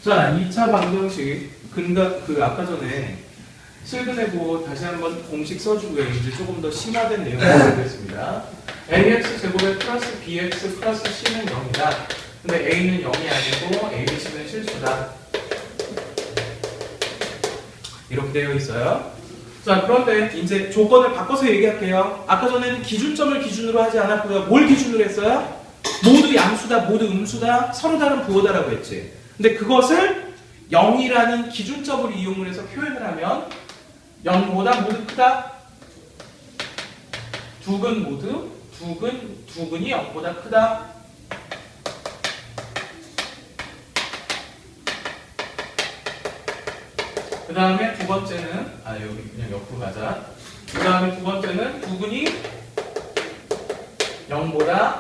자, 2차 방정식 아까 전에 실근해보고 다시 한번 공식 써주고요. 이제 조금 더 심화된 내용을 보겠습니다. ax 제곱에 플러스 bx 플러스 c는 0이다. 근데 a는 0이 아니고 a, b, c는 실수다. 이렇게 되어 있어요. 자, 그런데 이제 조건을 바꿔서 얘기할게요. 아까 전에는 기준점을 기준으로 하지 않았고요. 뭘 기준으로 했어요? 모두 양수다, 모두 음수다, 서로 다른 부호다라고 했지. 근데 그것을 0이라는 기준점을 이용을 해서 표현을 하면 0보다 모두 크다. 두근 모두 두근이 0보다 크다. 그 다음에 두 번째는 여기 그냥 옆으로 가자. 그 다음에 두 번째는 두근이 0보다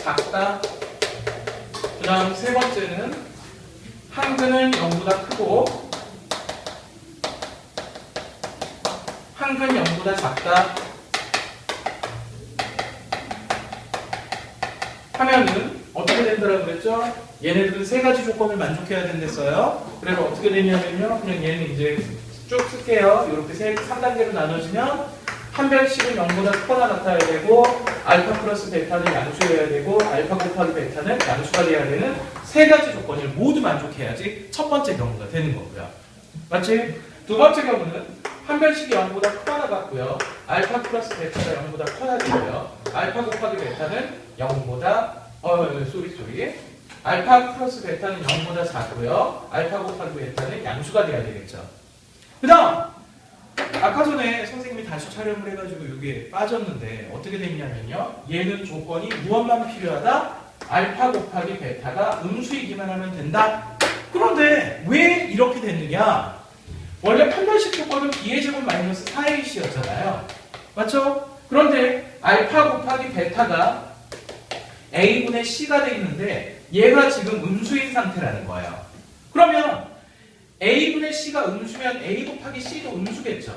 작다. 그 다음 세 번째는 한근은 0보다 크고 한근 0보다 작다 하면은 어떻게 된다라고 그랬죠? 얘네들은 세 가지 조건을 만족해야 된댔어요. 그래서 어떻게 되냐면요, 그냥 얘는 이제 쭉 쓸게요. 이렇게 3단계로 나눠지면 한 별씩은 0보다 크거나 같아야 되고 알파 플러스 베타는 양수여야 되고 알파 곱하기 베타는 양수가 돼야 되는 세 가지 조건을 모두 만족해야지 첫 번째 경우가 되는 거고요. 맞지? 두 번째 경우는 한 별씩이 0보다 크거나 같고요. 알파 플러스 베타가 0보다 커야 되고요. 알파 곱하기 베타는 0보다 알파 플러스 베타는 0보다 작고요. 알파 곱하기 베타는 양수가 돼야 되겠죠. 그 다음 아까 전에 선생님이 다시 촬영을 해가지고 이게 빠졌는데 어떻게 됐냐면요, 얘는 조건이 무엇만 필요하다? 알파 곱하기 베타가 음수이기만 하면 된다. 그런데 왜 이렇게 됐느냐? 원래 판별식 조건은 b의 제곱 마이너스 4ac였잖아요. 맞죠? 그런데 알파 곱하기 베타가 a분의 c가 돼 있는데 얘가 지금 음수인 상태라는 거예요. 그러면 a분의 c가 음수면 a 곱하기 c도 음수겠죠.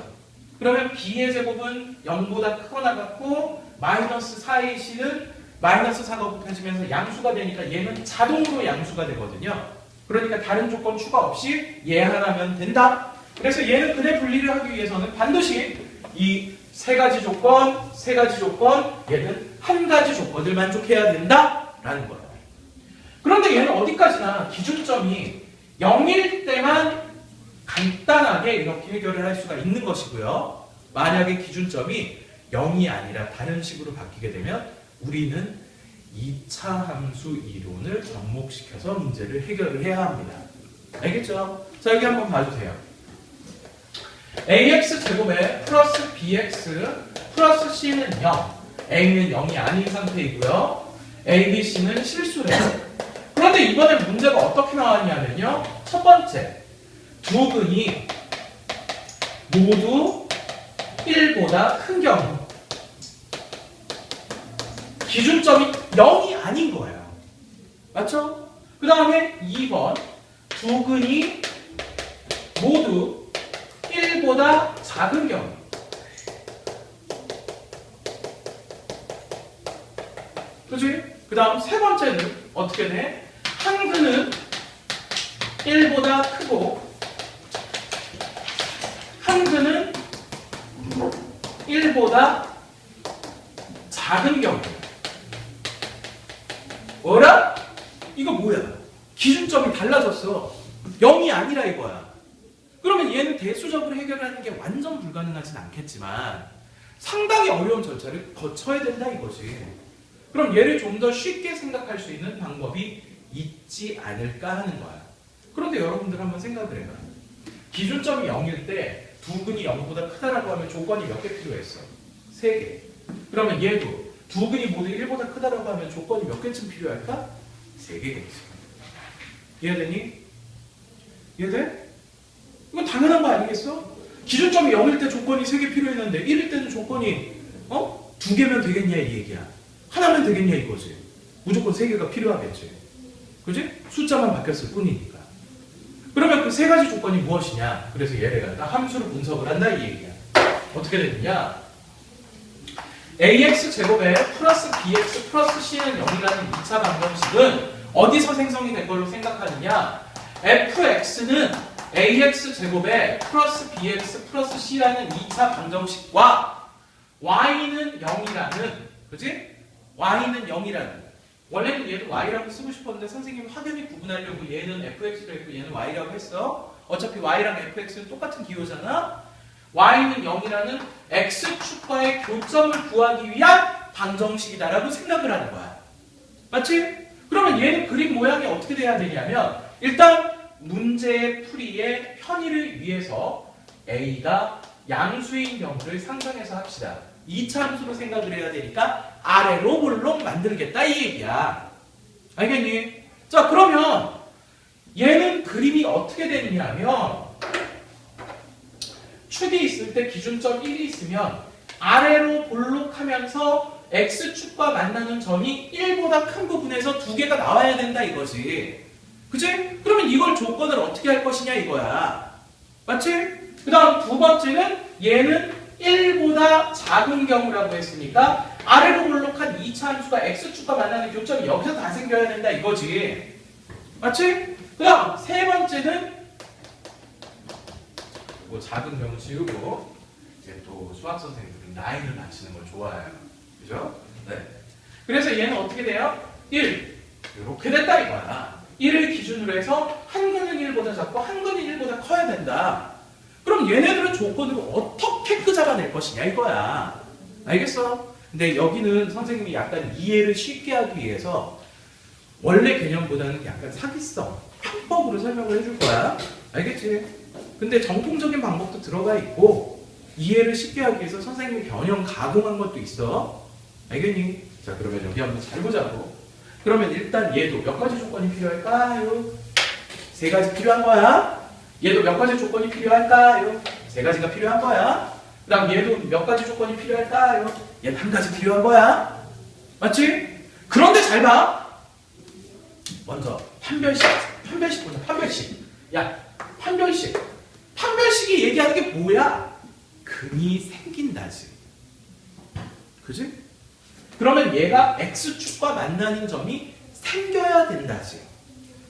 그러면 b의 제곱은 0보다 크거나 같고 마이너스 4ac는 마이너스 4가 곱해지면서 양수가 되니까 얘는 자동으로 양수가 되거든요. 그러니까 다른 조건 추가 없이 얘 하나면 된다. 그래서 얘는 근의 분리를 하기 위해서는 반드시 이 세 가지 조건, 얘는 한 가지 조건을 만족해야 된다라는 거예요. 그런데 얘는 어디까지나 기준점이 0일 때만 간단하게 이렇게 해결을 할 수가 있는 것이고요. 만약에 기준점이 0이 아니라 다른 식으로 바뀌게 되면 우리는 2차 함수 이론을 접목시켜서 문제를 해결을 해야 합니다. 알겠죠? 자, 여기 한번 봐주세요. ax 제곱에 플러스 bx 플러스 c는 0, a는 0이 아닌 상태이고요. a, b, c는 실수래요. 그런데 이번에 문제가 어떻게 나왔냐면요, 첫 번째, 두 근이 모두 1보다 큰 경우, 기준점이 0이 아닌 거예요. 맞죠? 그 다음에 2번, 두 근이 모두 1보다 작은 경우. 그치? 그 다음 세 번째는 어떻게 돼? 한 근은 1보다 크고 한 근은 1보다 작은 경우. 뭐라? 이거 뭐야? 기준점이 달라졌어. 0이 아니라 이거야. 그러면 얘는 대수적으로 해결하는 게 완전 불가능하진 않겠지만 상당히 어려운 절차를 거쳐야 된다 이거지. 그럼 얘를 좀 더 쉽게 생각할 수 있는 방법이 있지 않을까 하는 거야. 그런데 여러분들 한번 생각을 해봐. 기준점이 0일 때 두 근이 0보다 크다라고 하면 조건이 몇 개 필요했어? 3개. 그러면 얘도 두 근이 모두 1보다 크다라고 하면 조건이 몇 개쯤 필요할까? 3개겠지. 이해되니? 이해돼? 이건 당연한 거 아니겠어? 기준점이 0일 때 조건이 3개 필요했는데 1일 때는 조건이 2개면 되겠냐 이 얘기야. 하나면 되겠냐 이거지. 무조건 3개가 필요하겠지. 그지? 숫자만 바뀌었을 뿐이니까. 그러면 그 세 가지 조건이 무엇이냐? 그래서 얘를 갖다 함수로 분석을 한다 이 얘기야. 어떻게 되느냐? ax 제곱에 플러스 bx 플러스 c는 0이라는 2차 방정식은 어디서 생성이 된 걸로 생각하느냐? fx는 ax 제곱에 플러스 bx 플러스 c라는 2차 방정식과 y는 0이라는, 그지? y는 0이라는. 원래는 얘도 y라고 쓰고 싶었는데 선생님이 확연히 구분하려고 얘는 fx로 했고 얘는 y라고 했어. 어차피 y랑 fx는 똑같은 기호잖아. y는 0이라는 x축과의 교점을 구하기 위한 방정식이다라고 생각을 하는 거야. 맞지? 그러면 얘는 그림 모양이 어떻게 돼야 되냐면, 일단 문제의 풀이의 편의를 위해서 a가 양수인 경우를 상정해서 합시다. 2차 함수로 생각을 해야 되니까 아래로 볼록 만들겠다 이 얘기야. 알겠니? 자, 그러면 얘는 그림이 어떻게 되느냐면, 축이 있을 때 기준점 1이 있으면 아래로 볼록하면서 x축과 만나는 점이 1보다 큰 부분에서 두 개가 나와야 된다 이거지. 그치? 그러면 이걸 조건을 어떻게 할 것이냐 이거야. 맞지? 그 다음 두 번째는 얘는 1보다 작은 경우라고 했으니까 아래로 볼록한 2차 함수가 x축과 만나는 교점이 여기서 다 생겨야 된다 이거지. 맞지? 그 다음 세 번째는 뭐 작은 경우 지우고, 이제 또 수학 선생님들은 나이를 맞추는 걸 좋아해요. 그죠? 네. 그래서 얘는 어떻게 돼요? 1. 이렇게 됐다 이거야. 1을 기준으로 해서 한 근은 1보다 작고 한 근은 1보다 커야 된다. 그럼 얘네들은 조건으로 어떻게 잡아낼 것이냐 이거야. 알겠어? 근데 여기는 선생님이 약간 이해를 쉽게 하기 위해서 원래 개념보다는 약간 사기성, 편법으로 설명을 해줄 거야. 알겠지? 근데 정통적인 방법도 들어가 있고 이해를 쉽게 하기 위해서 선생님이 변형 가공한 것도 있어. 알겠니? 자, 그러면 여기 한번 잘 보자고. 그러면 일단 얘도 몇 가지 조건이 필요할까요? 세 가지 필요한 거야. 얘도 몇 가지 조건이 필요할까요? 세 가지가 필요한 거야. 그 다음 얘도 몇 가지 조건이 필요할까요? 얘는 한 가지 필요한 거야. 맞지? 그런데 잘 봐. 먼저 판별식 보자. 판별식. 야, 판별식이 얘기하는 게 뭐야? 근이 생긴다지. 그지? 그러면 얘가 x축과 만나는 점이 생겨야 된다지.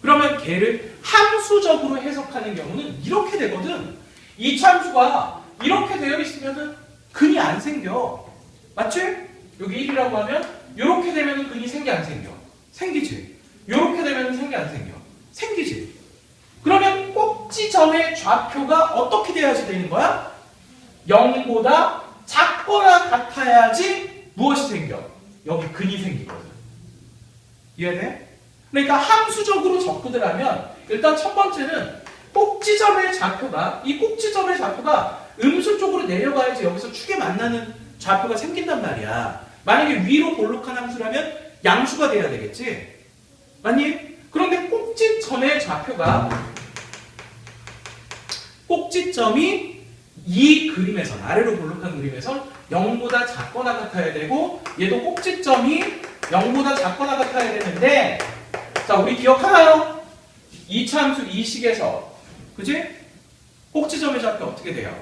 그러면 걔를 함수적으로 해석하는 경우는 이렇게 되거든. 이 함수가 이렇게 되어 있으면 근이 안 생겨. 맞지? 여기 1이라고 하면 이렇게 되면 근이 생겨 안 생겨? 생기지. 이렇게 되면 생겨 안 생겨? 생기지. 그러면 꼭지점의 좌표가 어떻게 돼야지 되는 거야? 0보다 작거나 같아야지 무엇이 생겨? 여기 근이 생기거든. 이해돼? 그러니까 함수적으로 접근을 하면 일단 첫 번째는 꼭지점의 좌표가, 이 꼭지점의 좌표가 음수 쪽으로 내려가야지 여기서 축에 만나는 좌표가 생긴단 말이야. 만약에 위로 볼록한 함수라면 양수가 돼야 되겠지? 맞니? 그런데 꼭지점의 좌표가, 꼭지점이 이 그림에선, 아래로 볼록한 그림에선 0보다 작거나 같아야 되고, 얘도 꼭지점이 0보다 작거나 같아야 되는데, 자, 우리 기억하나요? 2차 함수 이 식에서, 그지? 꼭지점의 좌표 어떻게 돼요?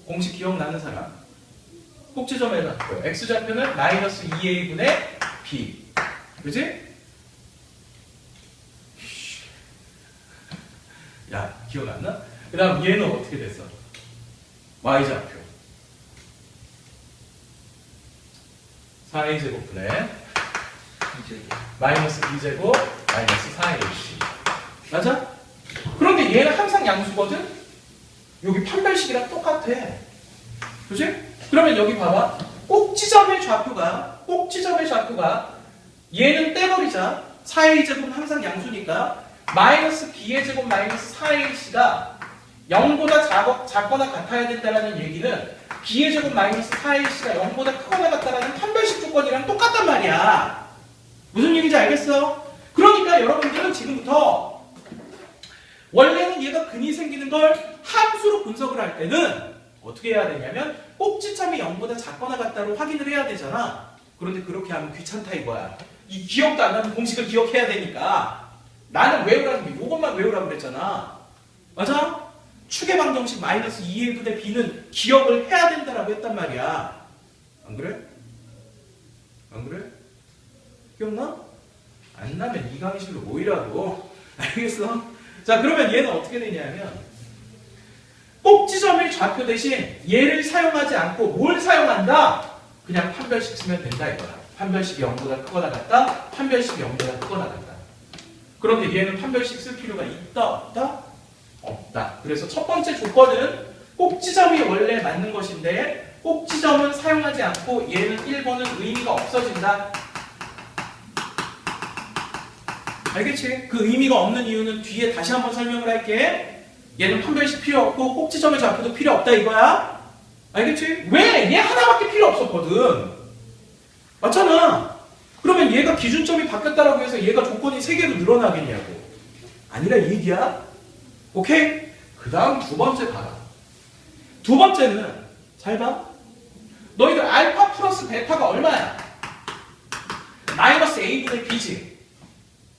공식 기억나는 사람? 꼭지점의 좌표, x좌표는 마이너스 2a분의 b, 그지? 야, 기억 안 나? 그 다음 얘는 어떻게 됐어? y좌표 4a제곱분의 마이너스 b제곱 마이너스 4ac. 맞아? 그런데 얘는 항상 양수거든? 여기 판별식이랑 똑같아. 그치? 그러면 여기 봐봐. 꼭지점의 좌표가 얘는 떼버리자. 4a제곱은 항상 양수니까 마이너스 b의 제곱 마이너스 4ac가 0보다 작거나 같아야 된다는 얘기는 b의 제곱 마이너스 4ac가 0보다 크거나 같다라는 판별식 조건이랑 똑같단 말이야. 무슨 얘기인지 알겠어? 그러니까 여러분들은 지금부터 원래는 얘가 근이 생기는 걸 함수로 분석을 할 때는 어떻게 해야 되냐면 꼭지점이 0보다 작거나 같다로 확인을 해야 되잖아. 그런데 그렇게 하면 귀찮다 이거야. 이 기억도 안 나는 공식을 기억해야 되니까 나는 외우라는 게 이것만 외우라고 그랬잖아. 맞아? 축의 방정식 마이너스 2a분의 b는 기억을 해야 된다라고 했단 말이야. 안 그래? 안 그래? 기억나? 안 나면 이 강의실로 모이라고. 알겠어? 자, 그러면 얘는 어떻게 되냐면 꼭지점의 좌표 대신 얘를 사용하지 않고 뭘 사용한다? 그냥 판별식 쓰면 된다 이거야. 판별식이 0보다 크거나 같다. 판별식이 0보다 크거나 같다. 그런데 얘는 판별식 쓸 필요가 있다 없다? 없다. 그래서 첫 번째 조건은 꼭지점이 원래 맞는 것인데 꼭지점은 사용하지 않고 얘는 1번은 의미가 없어진다. 알겠지? 그 의미가 없는 이유는 뒤에 다시 한번 설명을 할게. 얘는 판별식 필요 없고 꼭지점의 좌표도 필요 없다 이거야. 알겠지? 왜? 얘 하나밖에 필요 없었거든. 맞잖아. 그러면 얘가 기준점이 바뀌었다라고 해서 얘가 조건이 3개로 늘어나겠냐고. 아니라 이 얘기야. 오케이? 그 다음 두 번째 봐라. 두 번째는 잘 봐. 너희들 알파 플러스 베타가 얼마야? 마이너스 a분의 b지.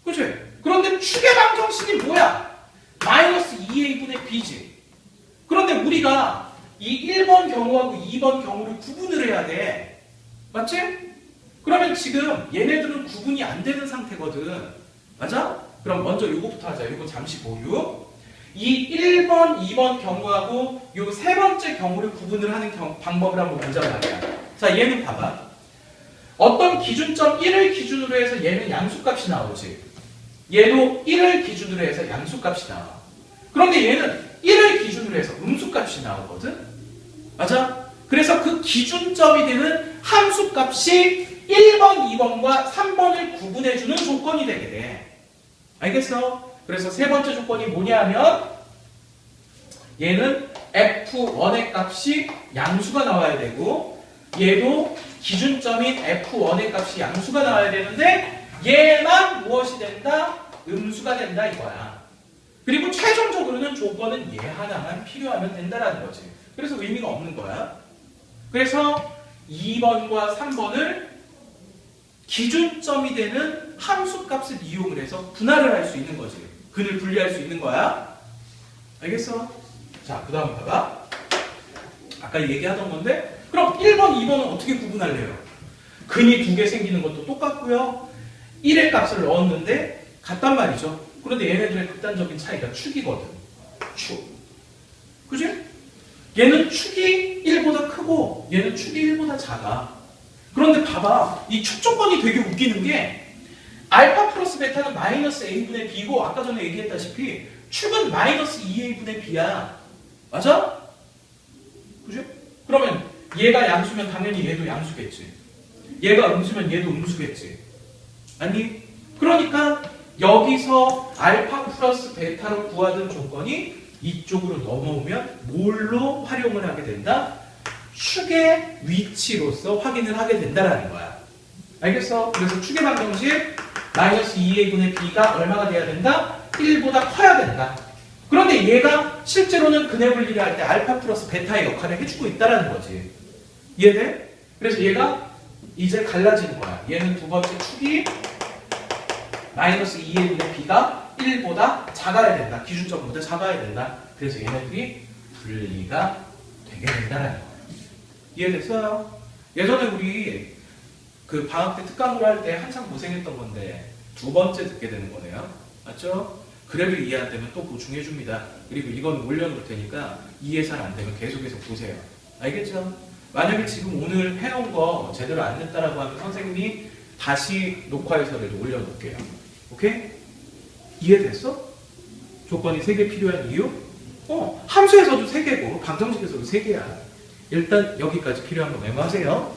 그치? 그런데 축의 방정식이 뭐야? 마이너스 2a분의 b지. 그런데 우리가 이 1번 경우하고 2번 경우를 구분을 해야 돼. 맞지? 그러면 지금 얘네들은 구분이 안 되는 상태거든. 맞아? 그럼 먼저 이거부터 하자. 이거 잠시 보유. 이 1번, 2번 경우하고 요 세 번째 경우를 구분을 하는 방법을 한번 보자 말이야. 자, 얘는 봐봐. 어떤 기준점 1을 기준으로 해서 얘는 양수값이 나오지. 얘도 1을 기준으로 해서 양수값이 나와. 그런데 얘는 1을 기준으로 해서 음수값이 나오거든. 맞아? 그래서 그 기준점이 되는 함수값이 1번, 2번과 3번을 구분해주는 조건이 되게 돼. 알겠어? 그래서 세 번째 조건이 뭐냐 하면 얘는 F1의 값이 양수가 나와야 되고 얘도 기준점인 F1의 값이 양수가 나와야 되는데 얘만 무엇이 된다? 음수가 된다 이거야. 그리고 최종적으로는 조건은 얘 하나만 필요하면 된다라는 거지. 그래서 의미가 없는 거야. 그래서 2번과 3번을 기준점이 되는 함수값을 이용을 해서 분할을 할 수 있는 거지. 근을 분리할 수 있는 거야. 알겠어? 자, 그 다음 봐봐. 아까 얘기하던 건데 그럼 1번, 2번은 어떻게 구분할래요? 근이 2개 생기는 것도 똑같고요. 1의 값을 넣었는데 같단 말이죠. 그런데 얘네들의 극단적인 차이가 축이거든. 축. 그지? 얘는 축이 1보다 크고 얘는 축이 1보다 작아. 그런데 봐봐. 이 축 조건이 되게 웃기는 게 알파 플러스 베타는 마이너스 a분의 b고 아까 전에 얘기했다시피 축은 마이너스 2a분의 b야. 맞아? 그지? 그러면 얘가 양수면 당연히 얘도 양수겠지. 얘가 음수면 얘도 음수겠지. 아니? 그러니까 여기서 알파 플러스 베타로 구하던 조건이 이쪽으로 넘어오면 뭘로 활용을 하게 된다? 축의 위치로서 확인을 하게 된다라는 거야. 알겠어? 그래서 축의 방정식 마이너스 2a분의 b가 얼마가 돼야 된다? 1보다 커야 된다. 그런데 얘가 실제로는 근의 분리를 할 때 알파 플러스 베타의 역할을 해주고 있다라는 거지. 이해돼? 그래서 얘가 이제 갈라지는 거야. 얘는 두 번째 축이 마이너스 2a분의 b가 1보다 작아야 된다. 기준점보다 작아야 된다. 그래서 얘네들이 분리가 되게 된다라는 거야. 이해됐어요? 예전에 우리 그 방학 때 특강으로 할 때 한참 고생했던 건데 두 번째 듣게 되는 거네요. 맞죠? 그래도 이해 안 되면 또 보충해 줍니다. 그리고 이건 올려놓을 테니까 이해 잘 안 되면 계속해서 보세요. 알겠죠? 만약에 지금 오늘 해놓은 거 제대로 안 됐다라고 하면 선생님이 다시 녹화해서라도 올려놓을게요. 오케이? 이해됐어? 조건이 3개 필요한 이유? 함수에서도 3개고 방정식에서도 3개야. 일단 여기까지 필요한 거 메모하세요.